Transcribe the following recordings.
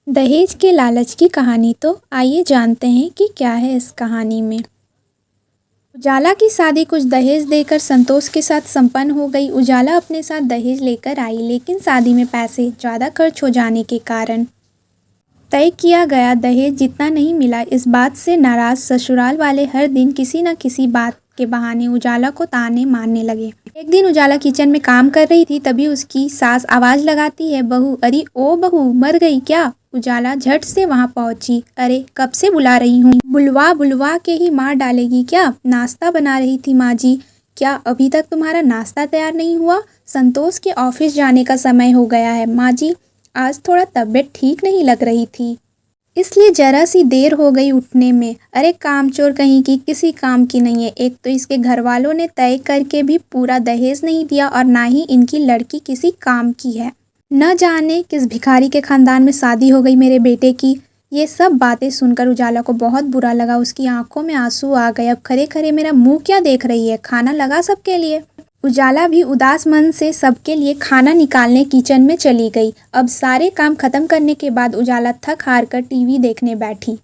दहेज के लालच की कहानी। तो आइए जानते हैं कि क्या है इस कहानी में। उजाला की शादी कुछ दहेज देकर संतोष के साथ संपन्न हो गई। उजाला अपने साथ दहेज लेकर आई, लेकिन शादी में पैसे ज़्यादा खर्च हो जाने के कारण तय किया गया दहेज जितना नहीं मिला। इस बात से नाराज ससुराल वाले हर दिन किसी न किसी बात के बहाने उजाला को ताने मारने लगे। एक दिन उजाला किचन में काम कर रही थी, तभी उसकी सास आवाज लगाती है, बहू, अरे ओ बहू, मर गई क्या? उजाला झट से वहां पहुंची। अरे कब से बुला रही हूँ, बुलवा बुलवा के ही मार डालेगी क्या? नाश्ता बना रही थी माँ जी। क्या अभी तक तुम्हारा नाश्ता तैयार नहीं हुआ? संतोष के ऑफिस जाने का समय हो गया है माँ जी। आज थोड़ा तबीयत ठीक नहीं लग रही थी, इसलिए जरा सी देर हो गई उठने में। अरे कामचोर कहीं की, किसी काम की नहीं है। एक तो इसके घर वालों ने तय करके भी पूरा दहेज नहीं दिया और ना ही इनकी लड़की किसी काम की है। न जाने किस भिखारी के खानदान में शादी हो गई मेरे बेटे की। ये सब बातें सुनकर उजाला को बहुत बुरा लगा। उसकी आंखों में आंसू आ गए। अब खरे खरे मेरा मुंह क्या देख रही है, खाना लगा सबके लिए। उजाला भी उदास मन से सबके लिए खाना निकालने किचन में चली गई। अब सारे काम खत्म करने के बाद उजाला थक हार कर टीवी देखने बैठी।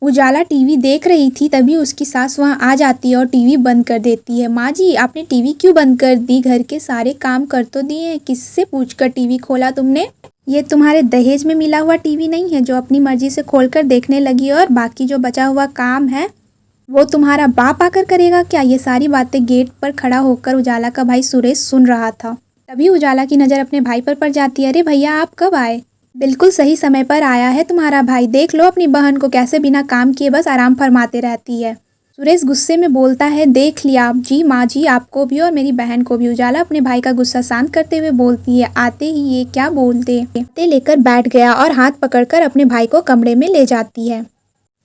उजाला टीवी देख रही थी, तभी उसकी सास वहां आ जाती है और टीवी बंद कर देती है। माँ जी, आपने टीवी क्यों बंद कर दी? घर के सारे काम कर तो दिए हैं, किससे पूछकर टीवी खोला तुमने? ये तुम्हारे दहेज में मिला हुआ टीवी नहीं है जो अपनी मर्जी से खोलकर देखने लगी, और बाकी जो बचा हुआ काम है वो तुम्हारा बाप आकर करेगा क्या? ये सारी बातें गेट पर खड़ा होकर उजाला का भाई सुरेश सुन रहा था। तभी उजाला की नज़र अपने भाई पर पड़ जाती है। अरे भैया, आप कब आए? बिल्कुल सही समय पर आया है तुम्हारा भाई। देख लो अपनी बहन को, कैसे बिना काम किए बस आराम फरमाते रहती है। सुरेश गुस्से में बोलता है, देख लिया आप जी, माँ जी, आपको भी और मेरी बहन को भी। उजाला अपने भाई का गुस्सा शांत करते हुए बोलती है, आते ही ये क्या बोलते लेकर बैठ गया और हाथ पकड़कर अपने भाई को कमरे में ले जाती है।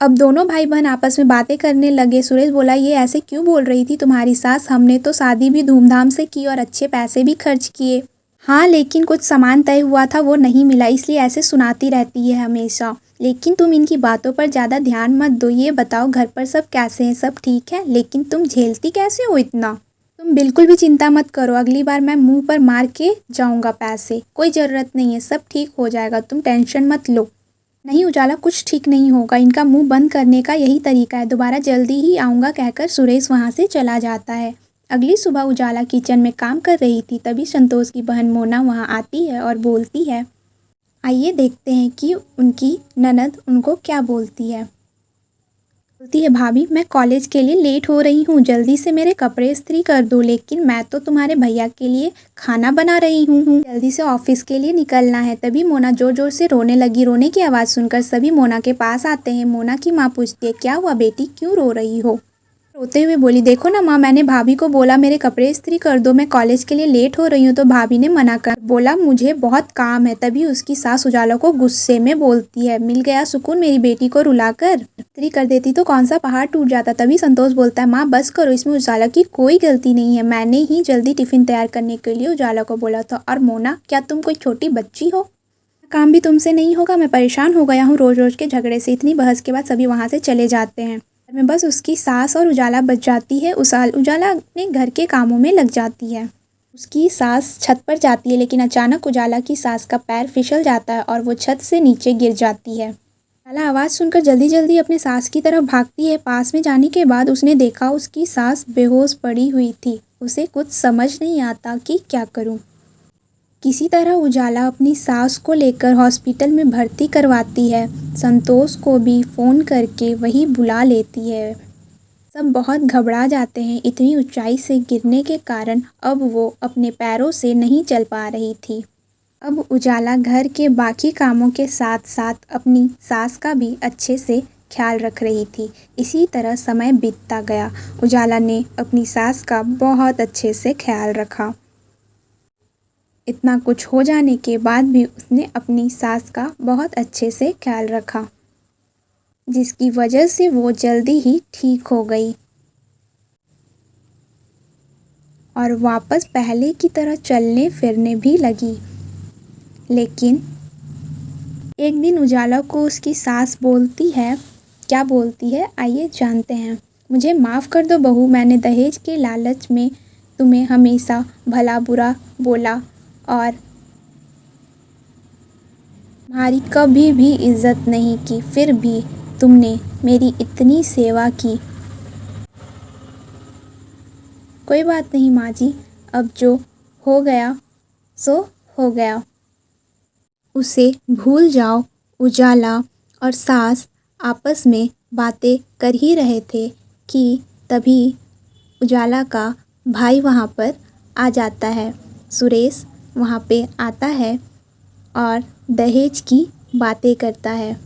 अब दोनों भाई बहन आपस में बातें करने लगे। सुरेश बोला, ये ऐसे क्यों बोल रही थी तुम्हारी सास? हमने तो शादी भी धूमधाम से की और अच्छे पैसे भी खर्च किए। हाँ, लेकिन कुछ सामान तय हुआ था वो नहीं मिला, इसलिए ऐसे सुनाती रहती है हमेशा। लेकिन तुम इनकी बातों पर ज़्यादा ध्यान मत दो। ये बताओ, घर पर सब कैसे हैं? सब ठीक है, लेकिन तुम झेलती कैसे हो इतना? तुम बिल्कुल भी चिंता मत करो, अगली बार मैं मुंह पर मार के जाऊंगा पैसे। कोई ज़रूरत नहीं है, सब ठीक हो जाएगा, तुम टेंशन मत लो। नहीं उजाला, कुछ ठीक नहीं होगा। इनका मुंह बंद करने का यही तरीका है। दोबारा जल्दी ही आऊँगा कहकर सुरेश वहाँ से चला जाता है। अगली सुबह उजाला किचन में काम कर रही थी, तभी संतोष की बहन मोना वहाँ आती है और बोलती है, आइए देखते हैं कि उनकी ननद उनको क्या बोलती है। बोलती है, भाभी, मैं कॉलेज के लिए लेट हो रही हूँ, जल्दी से मेरे कपड़े इस्त्री कर दो। लेकिन मैं तो तुम्हारे भैया के लिए खाना बना रही हूँ, जल्दी से ऑफिस के लिए निकलना है। तभी मोना जोर जोर से रोने लगी। रोने की आवाज़ सुनकर सभी मोना के पास आते हैं। मोना की माँ पूछती है, क्या हुआ बेटी, क्यों रो रही हो? रोते हुए बोली, देखो ना माँ, मैंने भाभी को बोला मेरे कपड़े इस्त्री कर दो, मैं कॉलेज के लिए लेट हो रही हूँ, तो भाभी ने मना कर बोला मुझे बहुत काम है। तभी उसकी सास उजाला को गुस्से में बोलती है, मिल गया सुकून, मेरी बेटी को रुलाकर इस्त्री कर देती तो कौन सा पहाड़ टूट जाता। तभी संतोष बोलता है, माँ बस करो, इसमें उजाला की कोई गलती नहीं है, मैंने ही जल्दी टिफिन तैयार करने के लिए उजाला को बोला था। और मोना, क्या तुम कोई छोटी बच्ची हो? काम भी तुमसे नहीं होगा, मैं परेशान हो गया हूँ रोज रोज के झगड़े से। इतनी बहस के बाद सभी वहाँ से चले जाते हैं। में बस उसकी सास और उजाला बच जाती है। उजाला अपने घर के कामों में लग जाती है। उसकी सास छत पर जाती है, लेकिन अचानक उजाला की सास का पैर फिसल जाता है और वो छत से नीचे गिर जाती है। उजाला आवाज़ सुनकर जल्दी जल्दी अपने सास की तरफ भागती है। पास में जाने के बाद उसने देखा उसकी सास बेहोश पड़ी हुई थी। उसे कुछ समझ नहीं आता कि क्या करूं। किसी तरह उजाला अपनी सास को लेकर हॉस्पिटल में भर्ती करवाती है। संतोष को भी फ़ोन करके वही बुला लेती है। सब बहुत घबरा जाते हैं। इतनी ऊंचाई से गिरने के कारण अब वो अपने पैरों से नहीं चल पा रही थी। अब उजाला घर के बाकी कामों के साथ साथ अपनी सास का भी अच्छे से ख्याल रख रही थी। इसी तरह समय बीतता गया। उजाला ने अपनी सास का बहुत अच्छे से ख्याल रखा। इतना कुछ हो जाने के बाद भी उसने अपनी सास का बहुत अच्छे से ख्याल रखा, जिसकी वजह से वो जल्दी ही ठीक हो गई और वापस पहले की तरह चलने फिरने भी लगी। लेकिन एक दिन उजाला को उसकी सास बोलती है, क्या बोलती है आइए जानते हैं। मुझे माफ़ कर दो बहू, मैंने दहेज के लालच में तुम्हें हमेशा भला बुरा बोला और तुम्हारी कभी भी इज्जत नहीं की, फिर भी तुमने मेरी इतनी सेवा की। कोई बात नहीं माँ जी, अब जो हो गया सो हो गया। उसे भूल जाओ। उजाला और सास आपस में बातें कर ही रहे थे कि तभी उजाला का भाई वहाँ पर आ जाता है। सुरेश वहाँ पे आता है और दहेज की बातें करता है।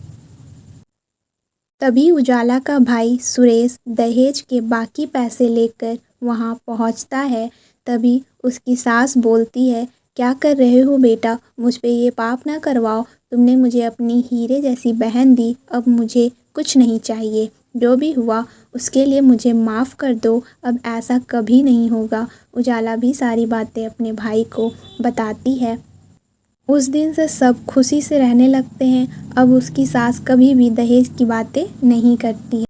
तभी उजाला का भाई सुरेश दहेज के बाकी पैसे लेकर वहाँ पहुँचता है। तभी उसकी सास बोलती है, क्या कर रहे हो बेटा, मुझ पे ये पाप ना करवाओ। तुमने मुझे अपनी हीरे जैसी बहन दी, अब मुझे कुछ नहीं चाहिए। जो भी हुआ उसके लिए मुझे माफ़ कर दो, अब ऐसा कभी नहीं होगा। उजाला भी सारी बातें अपने भाई को बताती है। उस दिन से सब खुशी से रहने लगते हैं। अब उसकी सास कभी भी दहेज की बातें नहीं करती है।